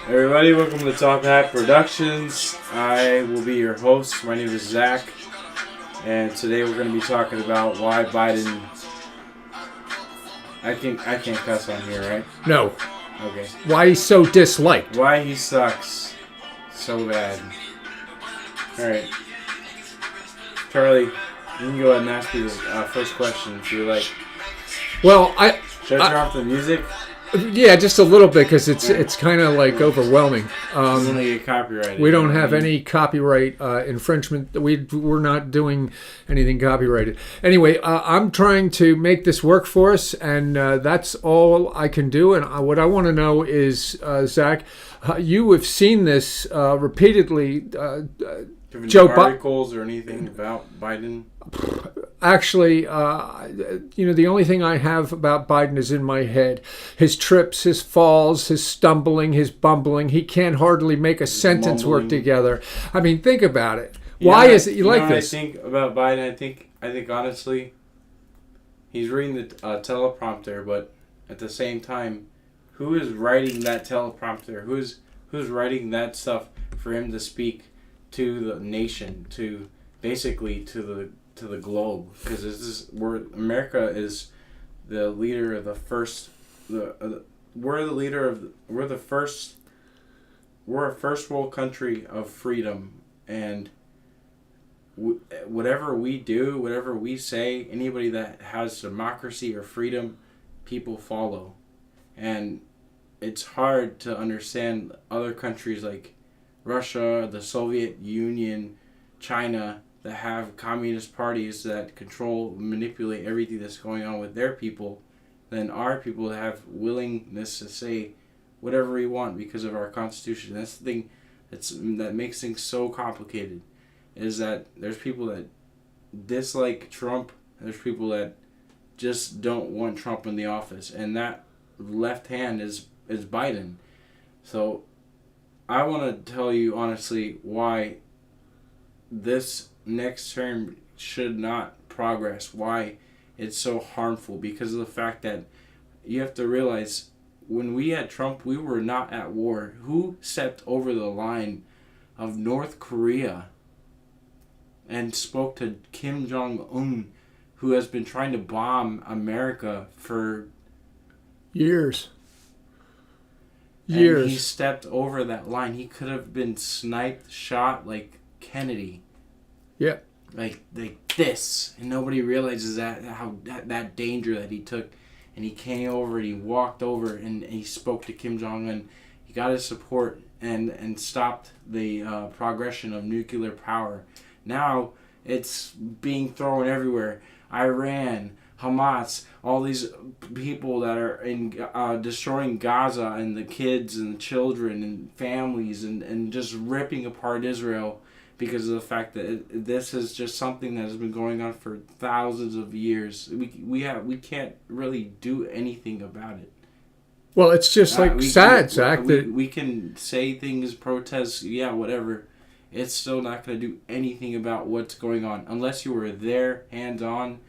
Everybody, welcome to Top Hat Productions. I will be your host. My name is Zach, and today we're going to be talking about why Biden. I can't cuss on here, right? No. Okay. Why he's so disliked. Why he sucks so bad. All right, Charlie, you can go ahead and ask me the first question if you like. Well, Should I turn off the music? Yeah, just a little bit because it's kind of like overwhelming. We're gonna get copyrighted. We don't have any copyright infringement. We're not doing anything copyrighted. Anyway, I'm trying to make this work for us, and that's all I can do. And what I want to know is, Zach, you have seen this repeatedly. Joe articles or anything about Biden? Actually, the only thing I have about Biden is in my head. His trips, his falls, his stumbling, his bumbling. He can't hardly make a sentence work together. I mean, think about it. Why is it you like this? I think about Biden, I think honestly, he's reading the teleprompter, but at the same time, who is writing that teleprompter? Who's writing that stuff for him to speak to the nation, to basically to the globe, because America is the leader of the first. We're a first world country of freedom, and whatever we do, whatever we say, anybody that has democracy or freedom, people follow, and it's hard to understand other countries like Russia, the Soviet Union, China, that have communist parties that control, manipulate everything that's going on with their people, than our people that have willingness to say whatever we want because of our Constitution. That's the thing that makes things so complicated, is that there's people that dislike Trump, and there's people that just don't want Trump in the office, and that left hand is Biden. So I want to tell you honestly why this next term should not progress, why it's so harmful, because of the fact that you have to realize when we had Trump, we were not at war. Who stepped over the line of North Korea and spoke to Kim Jong-un, who has been trying to bomb America for years? And he stepped over that line. He could have been sniped, shot like Kennedy. Yeah. Like this. And nobody realizes that danger that he took. And he came over and he walked over and he spoke to Kim Jong-un. He got his support and stopped the progression of nuclear power. Now it's being thrown everywhere. Iran, Hamas, all these people that are in destroying Gaza, and the kids and the children and families, and just ripping apart Israel because of the fact that this is just something that has been going on for thousands of years. We can't really do anything about it. Well, it's just sad, Zach. We can say things, protest, yeah, whatever. It's still not going to do anything about what's going on unless you were there, hands on.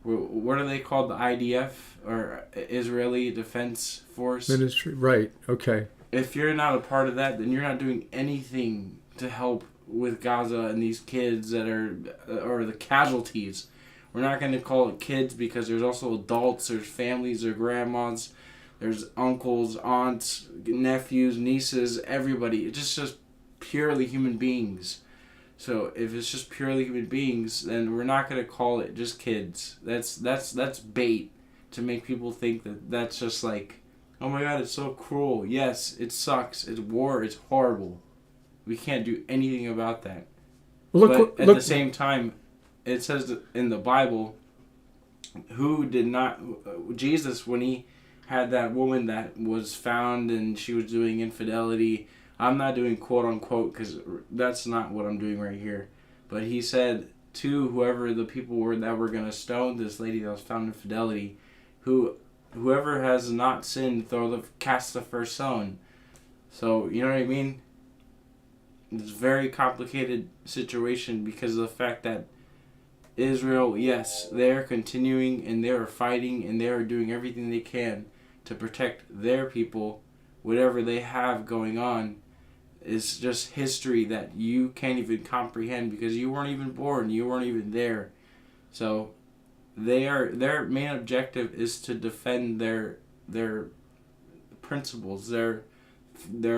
What are they called? The IDF, or Israeli Defense Force? Ministry, right, okay. If you're not a part of that, then you're not doing anything to help with Gaza and these kids that are, or the casualties. We're not going to call it kids because there's also adults, there's families, there's grandmas, there's uncles, aunts, nephews, nieces, everybody. It's just purely human beings. So if it's just purely human beings, then we're not going to call it just kids. That's bait to make people think that that's just like, oh my God, it's so cruel. Yes, it sucks. It's war. It's horrible. We can't do anything about that. But at the same time, it says in the Bible, Jesus, when he had that woman that was found and she was doing infidelity. I'm not doing quote unquote because that's not what I'm doing right here. But he said to whoever the people were that were going to stone this lady that was found in infidelity, whoever has not sinned, cast the first stone. So, you know what I mean? It's a very complicated situation because of the fact that Israel, yes, they're continuing and they're fighting and they're doing everything they can to protect their people, whatever they have going on is just history that you can't even comprehend because you weren't even born, you weren't even there. So their main objective is to defend their principles, their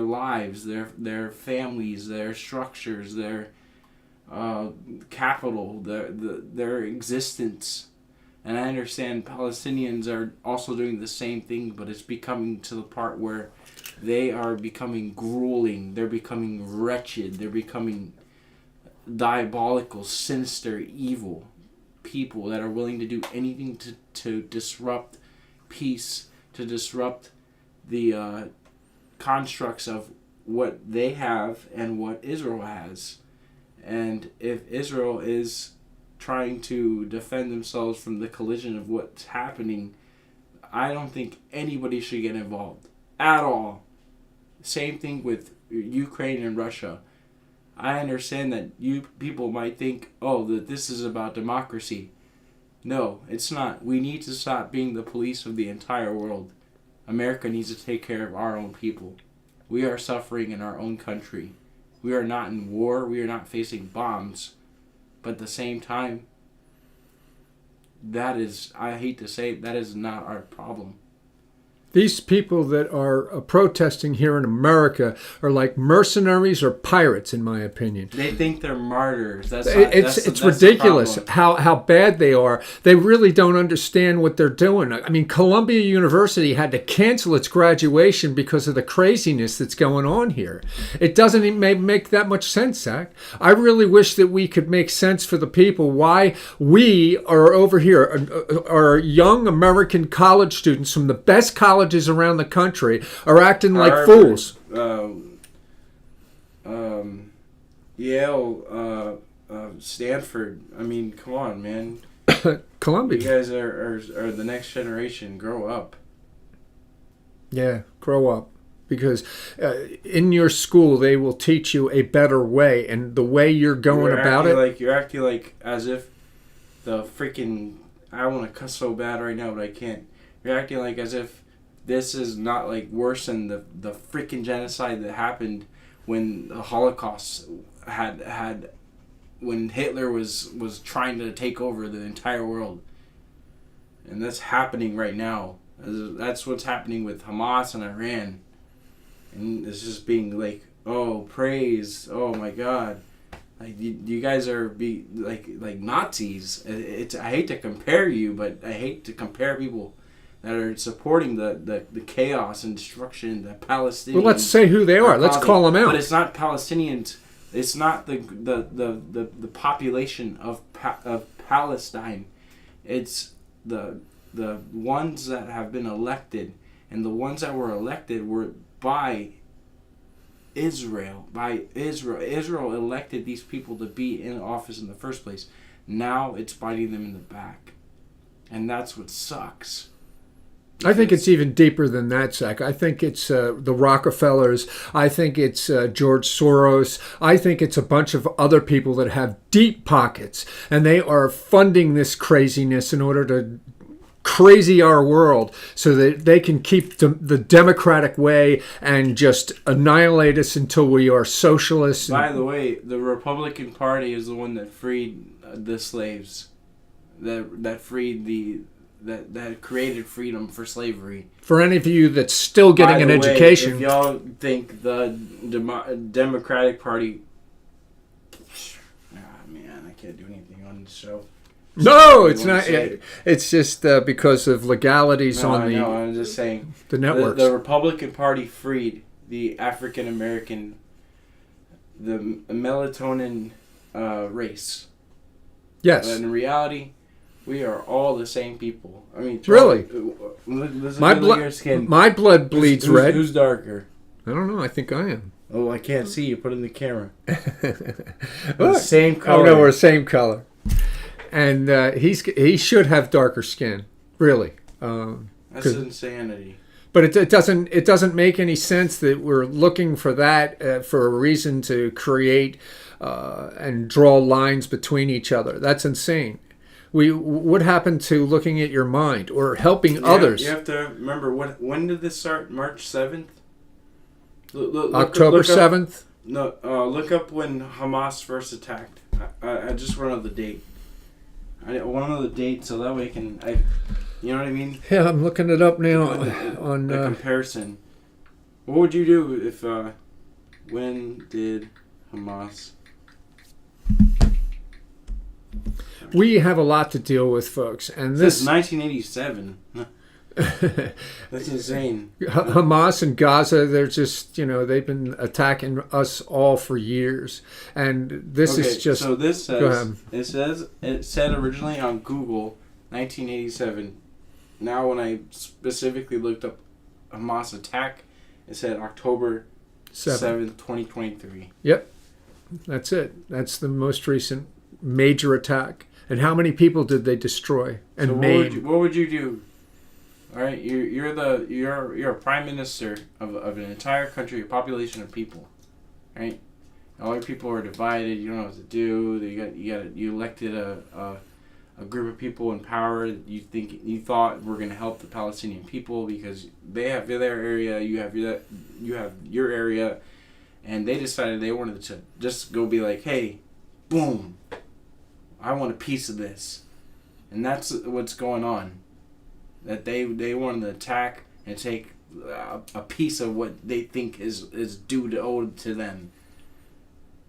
lives, their families, their structures, their capital, their existence. And I understand Palestinians are also doing the same thing, but it's becoming to the part where they are becoming grueling, they're becoming wretched, they're becoming diabolical, sinister, evil people that are willing to do anything to disrupt peace, to disrupt the constructs of what they have and what Israel has. And if Israel is trying to defend themselves from the collision of what's happening, I don't think anybody should get involved at all. Same thing with Ukraine and Russia. I understand that you people might think, oh, that this is about democracy. No, it's not. We need to stop being the police of the entire world. America needs to take care of our own people. We are suffering in our own country. We are not in war. We are not facing bombs. But at the same time, that is, I hate to say it, that is not our problem. These people that are protesting here in America are like mercenaries or pirates, in my opinion. They think they're martyrs. It's ridiculous how bad they are. They really don't understand what they're doing. I mean, Columbia University had to cancel its graduation because of the craziness that's going on here. It doesn't even make that much sense, Zach. I really wish that we could make sense for the people why we are over here, our young American college students from the best colleges around the country are acting like Harvard, fools. Yale, Stanford. I mean, come on, man. Columbia. You guys are the next generation. Grow up. Yeah, grow up. Because in your school, they will teach you a better way. And the way you're going about it... You're acting like as if the freaking... I want to cuss so bad right now, but I can't. You're acting like as if this is not like worse than the freaking genocide that happened when the Holocaust had when Hitler was trying to take over the entire world. And that's happening right now. That's what's happening with Hamas and Iran. And it's just being like, oh, praise, oh my God. Like you guys are like Nazis. I hate to compare you, but I hate to compare people that are supporting the chaos and destruction that Palestinians. Well, let's say who they are. Let's call them out. But it's not Palestinians. It's not the population of Palestine. It's the ones that have been elected, and the ones that were elected were by Israel. Israel elected these people to be in office in the first place. Now it's biting them in the back, and that's what sucks. I think it's even deeper than that, Zach. I think it's the Rockefellers. I think it's George Soros. I think it's a bunch of other people that have deep pockets, and they are funding this craziness in order to crazy our world so that they can keep the democratic way and just annihilate us until we are socialists. By the way, the Republican Party is the one that freed the slaves, that freed that created freedom for slavery. For any of you that's still getting an education. If y'all think the Democratic Party... man, I can't do anything on this show. No, it's not. It's just because of legalities on the... No, I'm just saying. The networks. The Republican Party freed the African American, the melatonin race. Yes. But in reality... we are all the same people. I mean, really? Your skin. My blood bleeds red. Who's darker? I don't know. I think I am. Oh, I can't see you. Put it in the camera. Look, same color. Oh no, we're same color. And he should have darker skin. Really. That's insanity. But it doesn't make any sense that we're looking for that for a reason to create and draw lines between each other. That's insane. What happened to looking at your mind or helping others? You have to remember when did this start? March 7th? October 7th? No, look up when Hamas first attacked. I just want to know the date. I want to know the date so that way you know what I mean? Yeah, I'm looking it up now on the comparison. What would you do if when did Hamas? We have a lot to deal with, folks, and this is 1987. That's insane. Hamas and Gaza, they're just, they've been attacking us all for years. And this is just... So this says, it said originally on Google, 1987. Now when I specifically looked up Hamas attack, it said October 7th, 2023. Yep. That's it. That's the most recent major attack. And how many people did they destroy and maim? What would you do? All right, you're a prime minister of an entire country, a population of people, right? All your people are divided. You don't know what to do. You elected a group of people in power that you thought were going to help the Palestinian people because they have their area, you have your area, and they decided they wanted to just go be like, hey, boom, I want a piece of this, and that's what's going on. That they wanted to attack and take a piece of what they think is due to owed to them,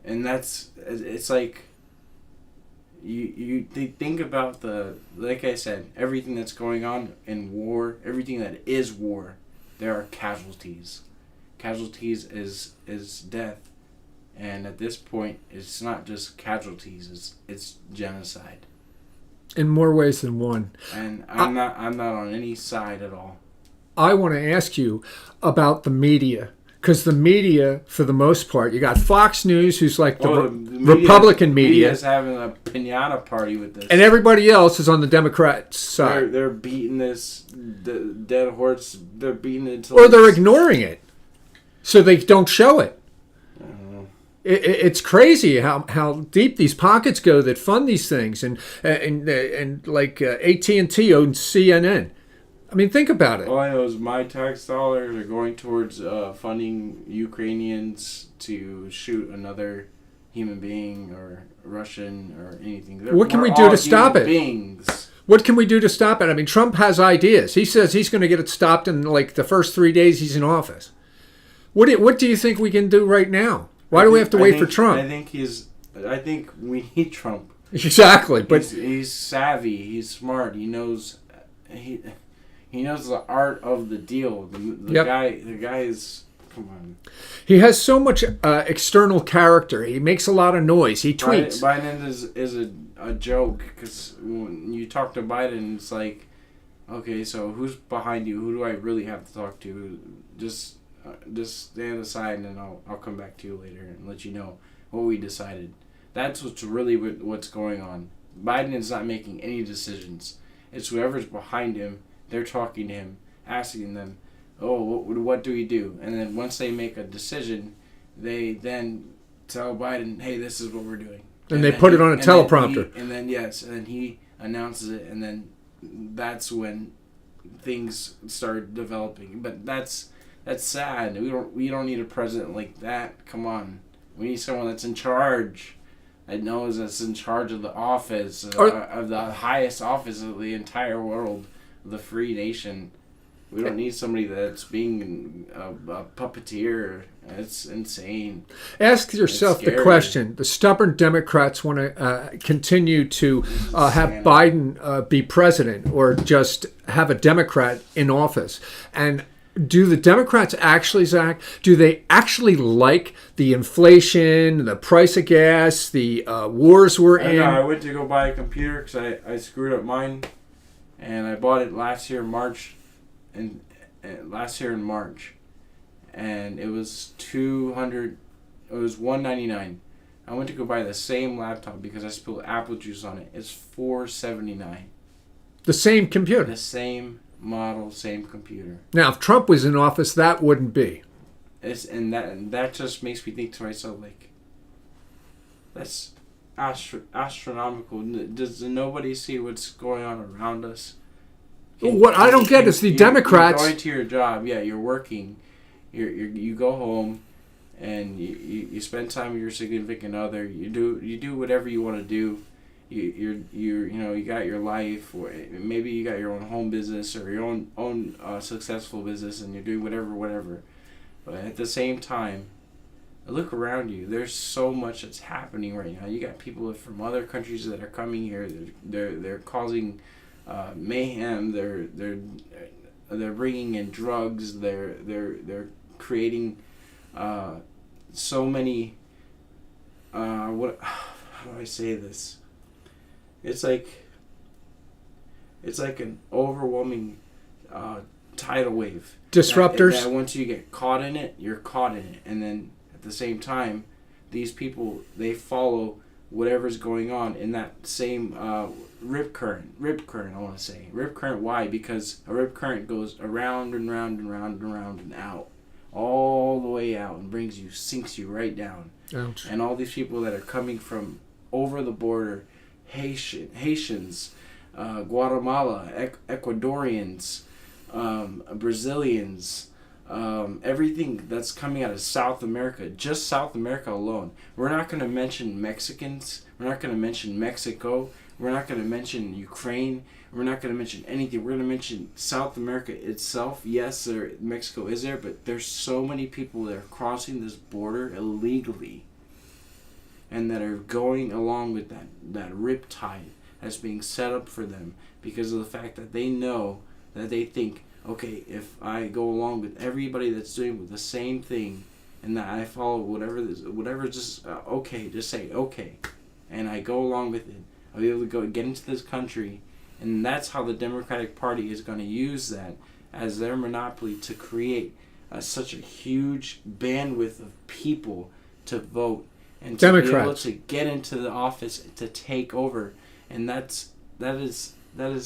and it's like you think about like I said, everything that's going on in war, everything that is war, there are casualties. Casualties is death, and at this point, it's not just casualties; it's genocide. In more ways than one. And I'm not on any side at all. I want to ask you about the media. Because the media, for the most part, you got Fox News, who's like the Republican media. Media's having a piñata party with this. And everybody else is on the Democrat side. They're beating the dead horse. They're beating it. Or they're ignoring it. So they don't show it. It's crazy how deep these pockets go that fund these things, and like AT&T owns CNN. I mean, think about it. All I know is my tax dollars are going towards funding Ukrainians to shoot another human being or Russian or anything. What can we do to stop it? Beings. What can we do to stop it? I mean, Trump has ideas. He says he's going to get it stopped in like the first 3 days he's in office. What do you think we can do right now? Why do we have to wait for Trump? I think we need Trump. Exactly, but he's savvy. He's smart. He knows the art of the deal. The guy is, come on. He has so much external character. He makes a lot of noise. He tweets. Biden is a joke because when you talk to Biden, it's like, okay, so who's behind you? Who do I really have to talk to? Just stand aside and then I'll come back to you later and let you know what we decided. That's what's going on. Biden is not making any decisions. It's whoever's behind him. They're talking to him, asking them, oh, what do we do? And then once they make a decision, they then tell Biden, hey, this is what we're doing. And they put it on a teleprompter. And then he announces it, and then that's when things start developing. But that's sad. We don't need a president like that. Come on. We need someone that's in charge. That's in charge of the office, of the highest office of the entire world, the free nation. We don't need somebody that's being a puppeteer. It's insane. Ask yourself the question. The stubborn Democrats want to continue to have Biden be president or just have a Democrat in office. And do the Democrats actually, Zach, do they actually like the inflation, the price of gas, the wars we're in? I went to go buy a computer because I screwed up mine. And I bought it last year in March, and it was $200. It was $199. I went to go buy the same laptop because I spilled apple juice on it. It's $479. The same computer. The same model, same computer. Now, if Trump was in office, that wouldn't be. And that just makes me think to myself, like, that's astronomical. Does nobody see what's going on around us? What I don't get is the Democrats. You're going to your job, yeah, you're working. You go home, and you spend time with your significant other. You do whatever you want to do. You got your life, or maybe you got your own home business or your own successful business, and you're doing whatever. But at the same time, look around you. There's so much that's happening right now. You got people from other countries that are coming here. They're causing mayhem. They're bringing in drugs. They're creating so many. How do I say this? It's like an overwhelming tidal wave. Disruptors. That once you get caught in it, you're caught in it, and then at the same time, these people, they follow whatever's going on in that same rip current. I want to say rip current. Why? Because a rip current goes around and round and round and round and out, all the way out, and sinks you right down. Ouch. And all these people that are coming from over the border, Haitians, Guatemala, Ecuadorians, Brazilians, everything that's coming out of South America, just South America alone. We're not going to mention Mexicans. We're not going to mention Mexico. We're not going to mention Ukraine. We're not going to mention anything. We're going to mention South America itself. Yes, Mexico is there, but there's so many people that are crossing this border illegally, and that are going along with that riptide that's being set up for them because of the fact that they know, that they think, okay, if I go along with everybody that's doing the same thing, and that I follow whatever, just say okay, and I go along with it, I'll be able to get into this country, and that's how the Democratic Party is going to use that as their monopoly to create such a huge bandwidth of people to vote and to Democrats. be able to get into the office to take over, and that is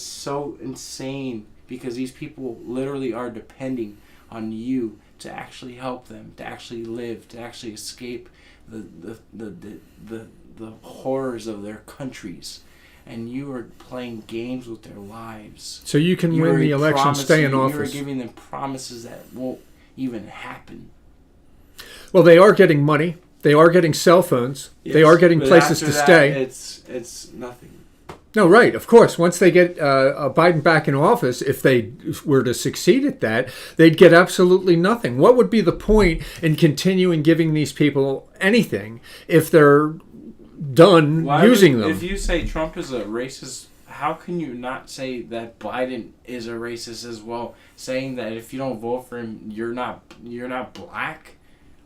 so insane. Because these people literally are depending on you to actually help them, to actually live, to actually escape the horrors of their countries, and you are playing games with their lives. So you can win the election, stay in office. You are giving them promises that won't even happen. Well, they are getting money. They are getting cell phones. Yes, they are getting places to stay. It's nothing. No, right, of course. Once they get Biden back in office, if they were to succeed at that, they'd get absolutely nothing. What would be the point in continuing giving these people anything if they're done using them? If you say Trump is a racist, how can you not say that Biden is a racist as well? Saying that if you don't vote for him, you're not black?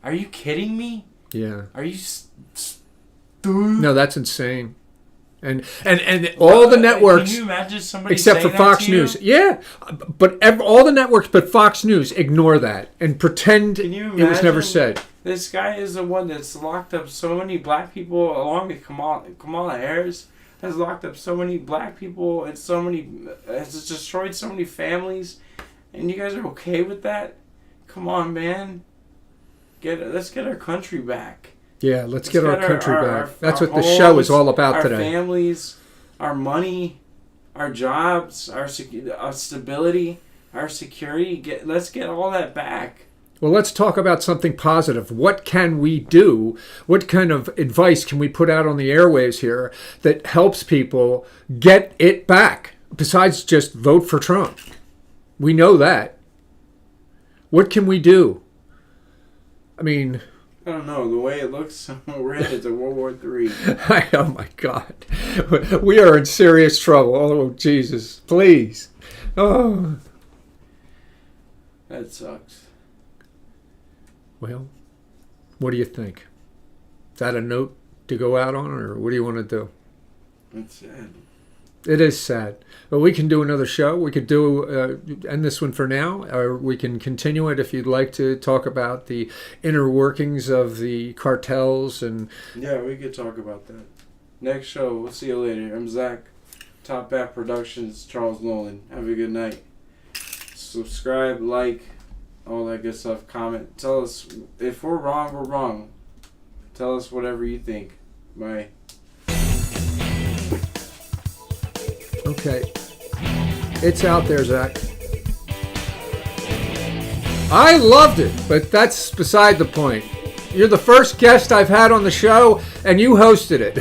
Are you kidding me? Yeah. Are you stupid? No, that's insane. And all the networks, can you imagine somebody except for Fox News, yeah, but all the networks but Fox News ignore that and pretend it was never said. This guy is the one that's locked up so many black people, along with Kamala Harris, has locked up so many black people and has destroyed so many families, and you guys are okay with that? Come on, man, let's get our country back. Yeah, let's get our country back. That's what the show is all about today. Our families, our money, our jobs, our stability, our security. Let's get all that back. Well, let's talk about something positive. What can we do? What kind of advice can we put out on the airwaves here that helps people get it back, besides just vote for Trump? We know that. What can we do? I mean, I don't know. The way it looks, we're headed to World War III. Oh, my God. We are in serious trouble. Oh, Jesus. Please. Oh. That sucks. Well, what do you think? Is that a note to go out on, or what do you want to do? It's sad. It is sad. But we can do another show. We could end this one for now, or we can continue it if you'd like to talk about the inner workings of the cartels. And yeah, we could talk about that. Next show. We'll see you later. I'm Zach. Top Bat Productions, Charles Nolen. Have a good night. Subscribe, like, all that good stuff. Comment. Tell us if we're wrong, we're wrong. Tell us whatever you think. Bye. Okay. It's out there, Zach. I loved it, but that's beside the point. You're the first guest I've had on the show, and you hosted it.